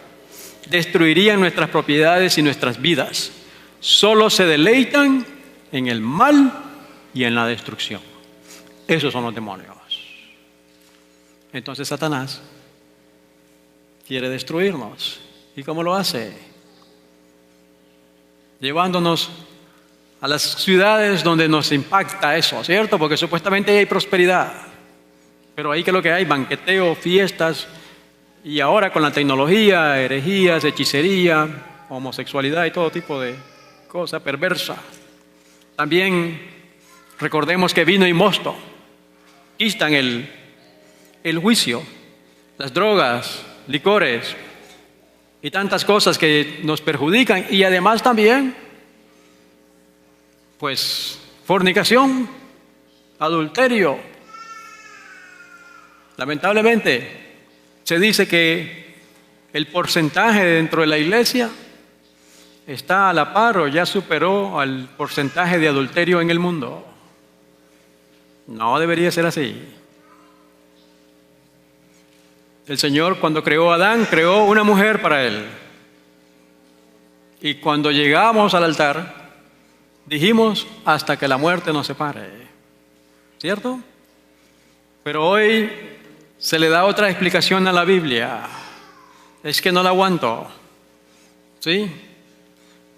A: destruirían nuestras propiedades y nuestras vidas. Solo se deleitan en el mal y en la destrucción. Esos son los demonios. Entonces Satanás quiere destruirnos. ¿Y cómo lo hace? Llevándonos a las ciudades donde nos impacta eso, ¿cierto? Porque supuestamente hay prosperidad. Pero ahí que lo que hay, banqueteo, fiestas, y ahora con la tecnología, herejías, hechicería, homosexualidad y todo tipo de cosa perversa. También Recordemos que vino y mosto quitan el juicio, las drogas, licores y tantas cosas que nos perjudican. Y además también, pues, fornicación, adulterio. Lamentablemente, se dice que el porcentaje dentro de la iglesia está a la par o ya superó al porcentaje de adulterio en el mundo. No debería ser así. El Señor, cuando creó a Adán, creó una mujer para él. Y cuando llegamos al altar, dijimos hasta que la muerte nos separe. ¿Cierto? Pero hoy se le da otra explicación a la Biblia. Es que no la aguanto. ¿Sí?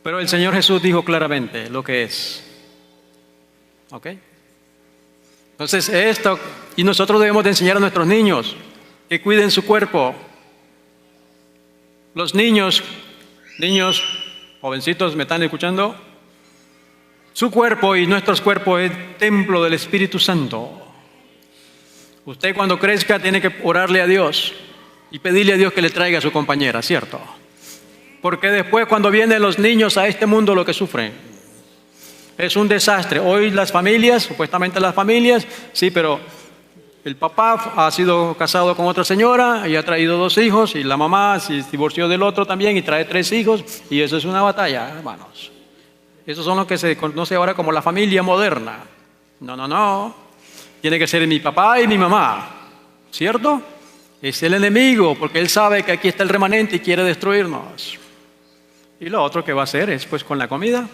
A: Pero el Señor Jesús dijo claramente lo que es. ¿Ok? Entonces esto, y nosotros debemos de enseñar a nuestros niños que cuiden su cuerpo. Los niños, jovencitos, ¿me están escuchando? Su cuerpo y nuestros cuerpos es templo del Espíritu Santo. Usted cuando crezca tiene que orarle a Dios y pedirle a Dios que le traiga a su compañera, ¿cierto? Porque después cuando vienen los niños a este mundo lo que sufren es un desastre. Hoy las familias, supuestamente las familias, sí, pero el papá ha sido casado con otra señora y ha traído 2 hijos, y la mamá se divorció del otro también y trae 3 hijos, y eso es una batalla, hermanos. Esos son los que se conoce ahora como la familia moderna. No. Tiene que ser mi papá y mi mamá, ¿cierto? Es el enemigo, porque él sabe que aquí está el remanente y quiere destruirnos. Y lo otro que va a hacer es, pues, con la comida.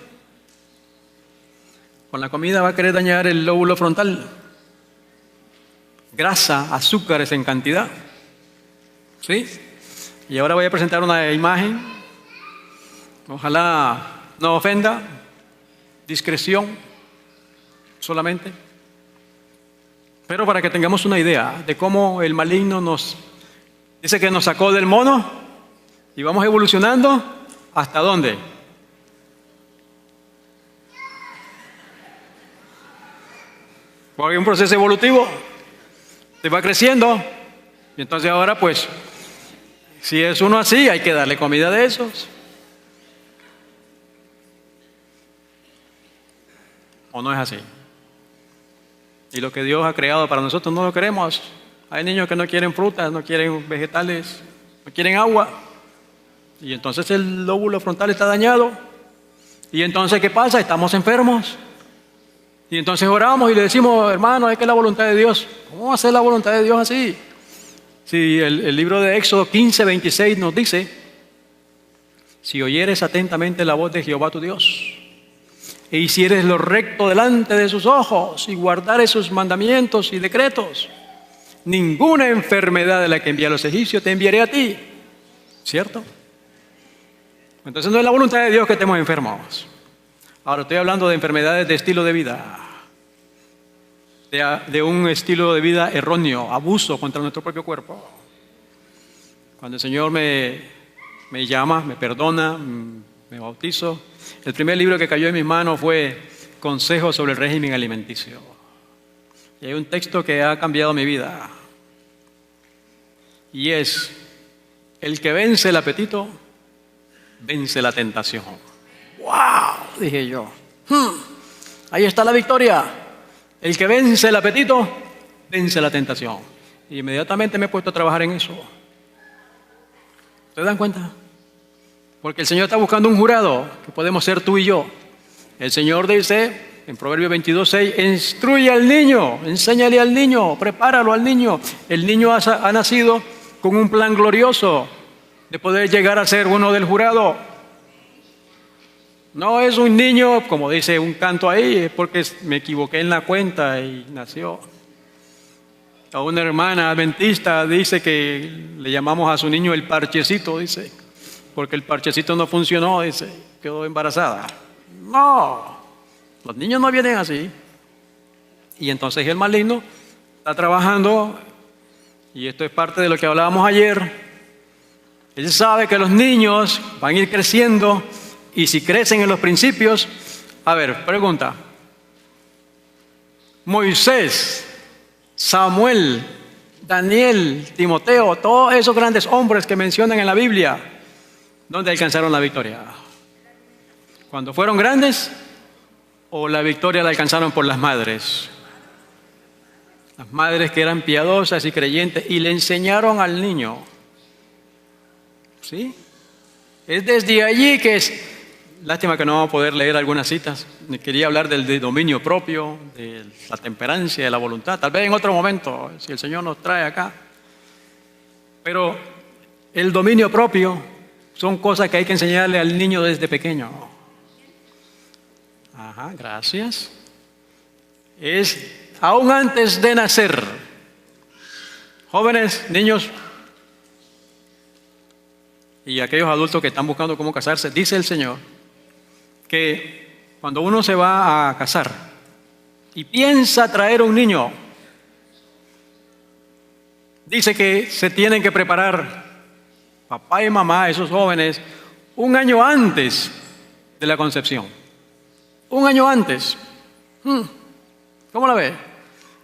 A: Con la comida va a querer dañar el lóbulo frontal. Grasa, azúcares en cantidad. ¿Sí? Y ahora voy a presentar una imagen. Ojalá no ofenda. Discreción solamente. Pero para que tengamos una idea de cómo el maligno nos dice que nos sacó del mono y vamos evolucionando, ¿hasta dónde? Porque hay un proceso evolutivo, se va creciendo, y entonces ahora pues, si es uno así, hay que darle comida de esos. ¿O no es así? Y lo que Dios ha creado para nosotros no lo queremos. Hay niños que no quieren frutas, no quieren vegetales, no quieren agua. Y entonces el lóbulo frontal está dañado. Y entonces, ¿qué pasa? Estamos enfermos. Y entonces oramos y le decimos, hermano, es que es la voluntad de Dios. ¿Cómo va a ser la voluntad de Dios así? Si el libro de Éxodo 15:26 nos dice, si oyeres atentamente la voz de Jehová tu Dios, e hicieres lo recto delante de sus ojos, y guardares sus mandamientos y decretos, ninguna enfermedad de la que envié a los egipcios te enviaré a ti. ¿Cierto? Entonces no es la voluntad de Dios que estemos enfermos. Ahora estoy hablando de enfermedades de estilo de vida, de un estilo de vida erróneo, abuso contra nuestro propio cuerpo. Cuando el Señor me llama, me perdona, me bautizo, el primer libro que cayó en mis manos fue Consejos sobre el régimen alimenticio. Y hay un texto que ha cambiado mi vida. Y es, el que vence el apetito, vence la tentación. ¡Wow! Dije yo. Ahí está la victoria. El que vence el apetito, vence la tentación. Y inmediatamente me he puesto a trabajar en eso. ¿Se dan cuenta? Porque el Señor está buscando un jurado, que podemos ser tú y yo. El Señor dice en Proverbios 22:6, instruye al niño, enséñale al niño, prepáralo al niño. El niño ha nacido con un plan glorioso de poder llegar a ser uno del jurado. No es un niño, como dice un canto ahí, es porque me equivoqué en la cuenta y nació. A una hermana adventista dice que le llamamos a su niño el parchecito, dice, porque el parchecito no funcionó, dice, quedó embarazada. No, los niños no vienen así. Y entonces el maligno está trabajando, y esto es parte de lo que hablábamos ayer. Él sabe que los niños van a ir creciendo, y si crecen en los principios, a ver, pregunta, Moisés, Samuel, Daniel, Timoteo, todos esos grandes hombres que mencionan en la Biblia, ¿dónde alcanzaron la victoria? ¿Cuando fueron grandes o la victoria la alcanzaron por las madres? Las madres que eran piadosas y creyentes y le enseñaron al niño. ¿Sí? Es desde allí que es. Lástima que no vamos a poder leer algunas citas. Quería hablar del dominio propio, de la temperancia, de la voluntad. Tal vez en otro momento, si el Señor nos trae acá. Pero el dominio propio son cosas que hay que enseñarle al niño desde pequeño. Ajá, gracias. Es aún antes de nacer. Jóvenes, niños y aquellos adultos que están buscando cómo casarse, dice el Señor que cuando uno se va a casar y piensa traer un niño, dice que se tienen que preparar papá y mamá, esos jóvenes, un año antes de la concepción. Un año antes. ¿Cómo la ve?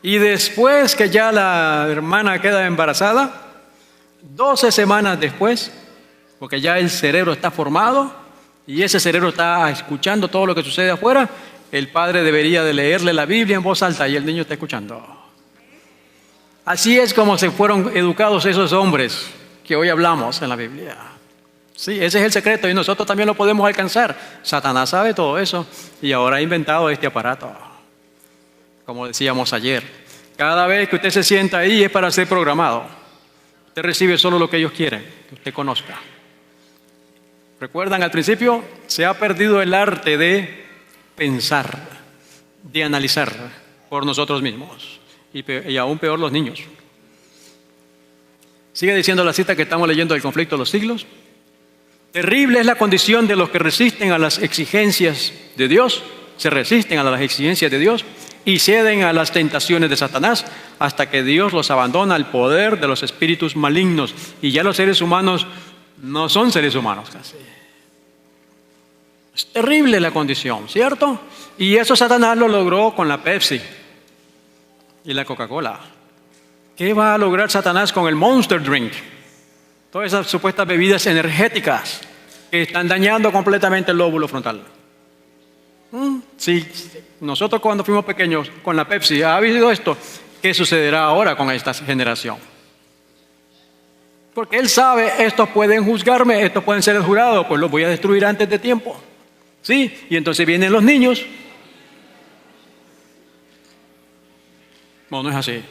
A: Y después que ya la hermana queda embarazada, 12 semanas después, porque ya el cerebro está formado y ese cerebro está escuchando todo lo que sucede afuera, el padre debería de leerle la Biblia en voz alta y el niño está escuchando. Así es como se fueron educados esos hombres que hoy hablamos en la Biblia. Sí, ese es el secreto y nosotros también lo podemos alcanzar. Satanás sabe todo eso y ahora ha inventado este aparato. Como decíamos ayer, cada vez que usted se sienta ahí es para ser programado. Usted recibe solo lo que ellos quieren que usted conozca. ¿Recuerdan al principio? Se ha perdido el arte de pensar, de analizar por nosotros mismos. Y aún peor los niños. Sigue diciendo la cita que estamos leyendo del conflicto de los siglos. Terrible es la condición de los que resisten a las exigencias de Dios, se resisten a las exigencias de Dios y ceden a las tentaciones de Satanás hasta que Dios los abandona al poder de los espíritus malignos. Y ya los seres humanos no son seres humanos casi. Es terrible la condición, ¿cierto? Y eso Satanás lo logró con la Pepsi y la Coca-Cola. ¿Qué va a lograr Satanás con el Monster Drink? Todas esas supuestas bebidas energéticas que están dañando completamente el lóbulo frontal. Si nosotros cuando fuimos pequeños con la Pepsi ha habido esto, ¿qué sucederá ahora con esta generación? Porque él sabe, estos pueden juzgarme, estos pueden ser el jurado, pues los voy a destruir antes de tiempo. ¿Sí? Y entonces vienen los niños. No es así.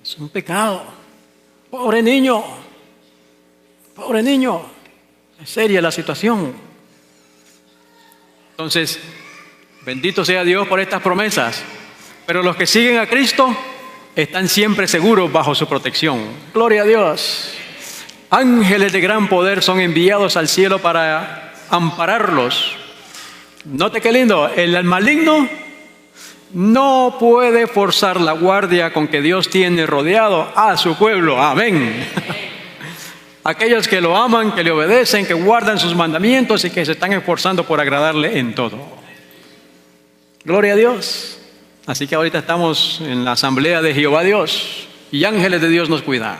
A: Es un pecado. Pobre niño. Pobre niño. Es seria la situación. Entonces, bendito sea Dios por estas promesas. Pero los que siguen a Cristo están siempre seguros bajo su protección. Gloria a Dios. Ángeles de gran poder son enviados al cielo para ampararlos. Note qué lindo. El maligno no puede forzar la guardia con que Dios tiene rodeado a su pueblo. Amén. Aquellos que lo aman, que le obedecen, que guardan sus mandamientos y que se están esforzando por agradarle en todo. Gloria a Dios. Así que ahorita estamos en la asamblea de Jehová Dios y ángeles de Dios nos cuidan.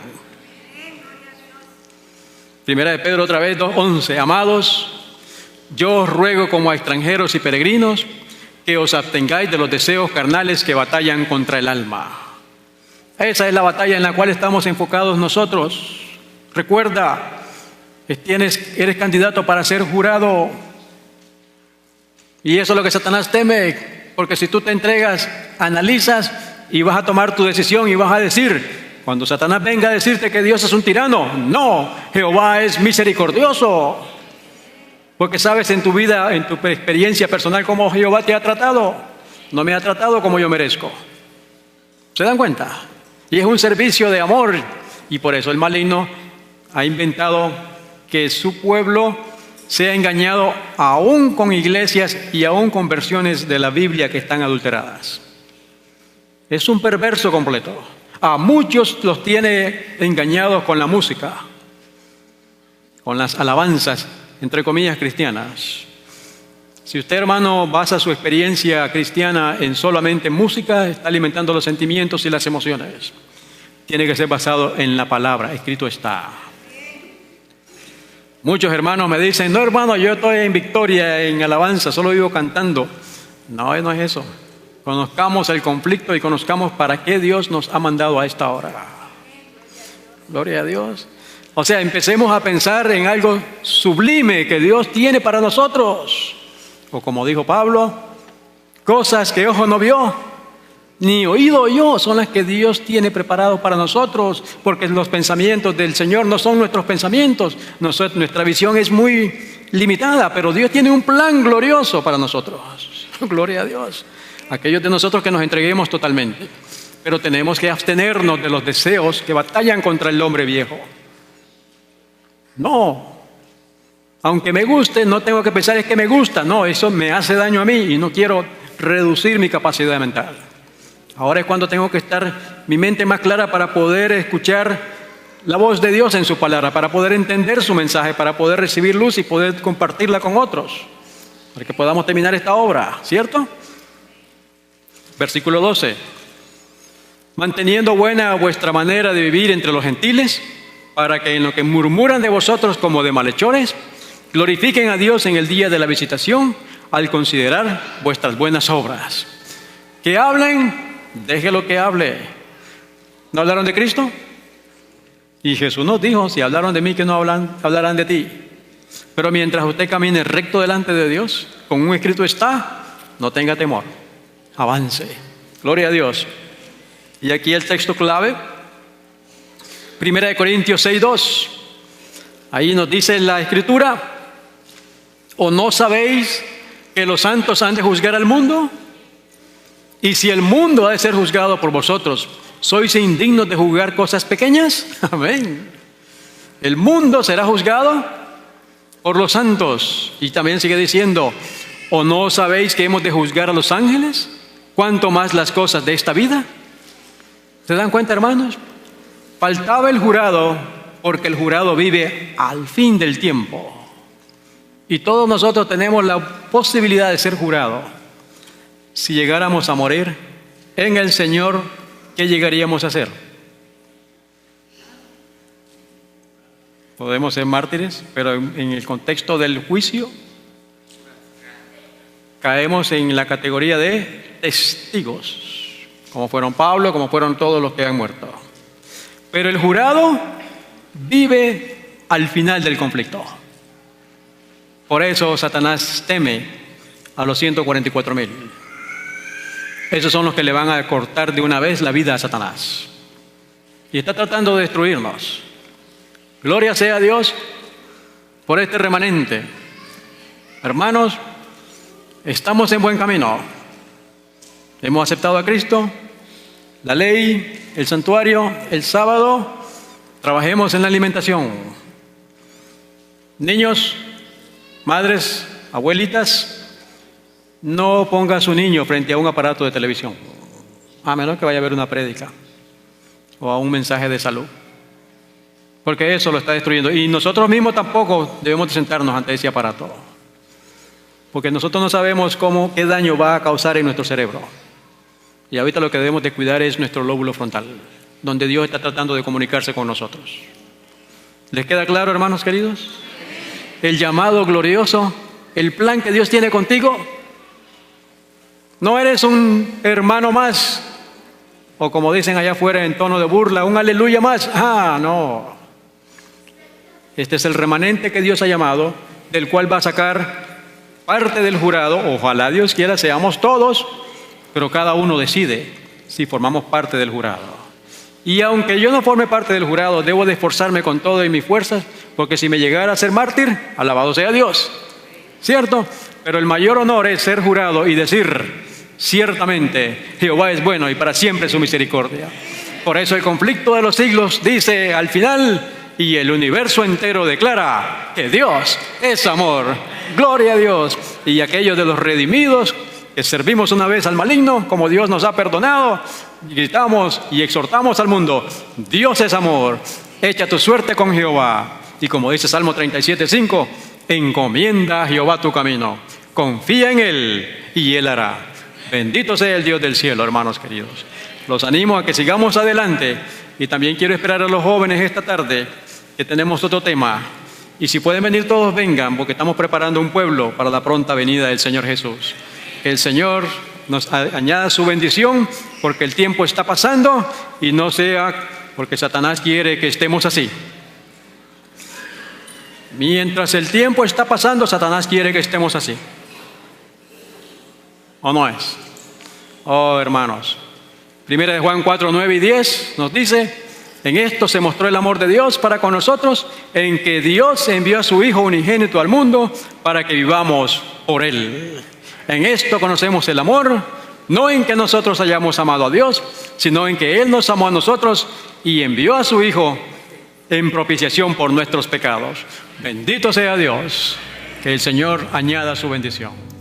A: Primera de Pedro otra vez 2:11. Amados, yo os ruego como a extranjeros y peregrinos que os abstengáis de los deseos carnales que batallan contra el alma. Esa es la batalla en la cual estamos enfocados nosotros. Recuerda, eres candidato para ser jurado. Y eso es lo que Satanás teme, porque si tú te entregas, analizas y vas a tomar tu decisión y vas a decir, cuando Satanás venga a decirte que Dios es un tirano, no, Jehová es misericordioso. Porque sabes en tu vida, en tu experiencia personal, cómo Jehová te ha tratado. No me ha tratado como yo merezco. ¿Se dan cuenta? Y es un servicio de amor. Y por eso el maligno ha inventado que su pueblo sea engañado aún con iglesias y aún con versiones de la Biblia que están adulteradas. Es un perverso completo. A muchos los tiene engañados con la música, con las alabanzas, entre comillas, cristianas. Si usted, hermano, basa su experiencia cristiana en solamente música, está alimentando los sentimientos y las emociones. Tiene que ser basado en la palabra, escrito está. Muchos hermanos me dicen, no hermano, yo estoy en victoria, en alabanza, solo vivo cantando. No, no es eso. Conozcamos el conflicto y conozcamos para qué Dios nos ha mandado a esta hora. Gloria a Dios. O sea, empecemos a pensar en algo sublime que Dios tiene para nosotros. O como dijo Pablo, cosas que ojo no vio, ni oído oyó, son las que Dios tiene preparado para nosotros, porque los pensamientos del Señor no son nuestros pensamientos. Nuestra visión es muy limitada, pero Dios tiene un plan glorioso para nosotros. Gloria a Dios. Aquellos de nosotros que nos entreguemos totalmente. Pero tenemos que abstenernos de los deseos que batallan contra el hombre viejo. No. Aunque me guste, no tengo que pensar es que me gusta. No, eso me hace daño a mí y no quiero reducir mi capacidad mental. Ahora es cuando tengo que estar mi mente más clara para poder escuchar la voz de Dios en su palabra, para poder entender su mensaje, para poder recibir luz y poder compartirla con otros, para que podamos terminar esta obra, ¿cierto? Versículo 12. Manteniendo buena vuestra manera de vivir entre los gentiles, para que en lo que murmuran de vosotros como de malhechores, glorifiquen a Dios en el día de la visitación, al considerar vuestras buenas obras. Que hablen, déjelo que hable. ¿No hablaron de Cristo? Y Jesús nos dijo, si hablaron de mí, que no hablarán de ti. Pero mientras usted camine recto delante de Dios, con un escrito está, no tenga temor, avance. Gloria a Dios. Y aquí el texto clave, 1 Corintios 6:2. Ahí nos dice la Escritura, ¿o no sabéis que los santos han de juzgar al mundo? Y si el mundo ha de ser juzgado por vosotros, ¿sois indignos de juzgar cosas pequeñas? Amén. El mundo será juzgado por los santos. Y también sigue diciendo, ¿o no sabéis que hemos de juzgar a los ángeles? ¿Cuánto más las cosas de esta vida? ¿Se dan cuenta, hermanos? Faltaba el jurado, porque el jurado vive al fin del tiempo. Y todos nosotros tenemos la posibilidad de ser jurado. Si llegáramos a morir en el Señor, ¿qué llegaríamos a hacer? Podemos ser mártires, pero en el contexto del juicio, caemos en la categoría de testigos, como fueron Pablo, como fueron todos los que han muerto. Pero el jurado vive al final del conflicto. Por eso Satanás teme a los 144,000. Esos son los que le van a cortar de una vez la vida a Satanás. Y está tratando de destruirnos. Gloria sea a Dios por este remanente. Hermanos, estamos en buen camino. Hemos aceptado a Cristo, la ley, el santuario, el sábado. Trabajemos en la alimentación. Niños, madres, abuelitas, no ponga a su niño frente a un aparato de televisión, a menos que vaya a ver una prédica o a un mensaje de salud, porque eso lo está destruyendo. Y nosotros mismos tampoco debemos de sentarnos ante ese aparato, porque nosotros no sabemos qué daño va a causar en nuestro cerebro. Y ahorita lo que debemos de cuidar es nuestro lóbulo frontal, donde Dios está tratando de comunicarse con nosotros. ¿Les queda claro, hermanos queridos? El llamado glorioso, el plan que Dios tiene contigo. No eres un hermano más, o como dicen allá afuera en tono de burla, un aleluya más. No. Este es el remanente que Dios ha llamado, del cual va a sacar parte del jurado. Ojalá Dios quiera seamos todos, pero cada uno decide si formamos parte del jurado. Y aunque yo no forme parte del jurado, debo de esforzarme con todo y mis fuerzas, porque si me llegara a ser mártir, alabado sea Dios, ¿cierto? Pero el mayor honor es ser jurado y decir, ciertamente Jehová es bueno y para siempre su misericordia. Por eso el conflicto de los siglos dice al final, y el universo entero declara que Dios es amor. Gloria a Dios. Y aquellos de los redimidos que servimos una vez al maligno, como Dios nos ha perdonado, gritamos y exhortamos al mundo, Dios es amor, echa tu suerte con Jehová. Y como dice Salmo 37:5, encomienda a Jehová tu camino, confía en Él y Él hará. Bendito sea el Dios del cielo, hermanos queridos. Los animo a que sigamos adelante y también quiero esperar a los jóvenes esta tarde que tenemos otro tema. Y si pueden venir todos, vengan, porque estamos preparando un pueblo para la pronta venida del Señor Jesús. Que el Señor nos añada su bendición, porque el tiempo está pasando y no sea porque Satanás quiere que estemos así. Mientras el tiempo está pasando, Satanás quiere que estemos así. ¿O no es? Oh, hermanos. Primera de Juan 4, 9 y 10 nos dice: en esto se mostró el amor de Dios para con nosotros, en que Dios envió a su Hijo unigénito al mundo para que vivamos por Él. En esto conocemos el amor, no en que nosotros hayamos amado a Dios, sino en que Él nos amó a nosotros y envió a su Hijo en propiciación por nuestros pecados. Bendito sea Dios, que el Señor añada su bendición.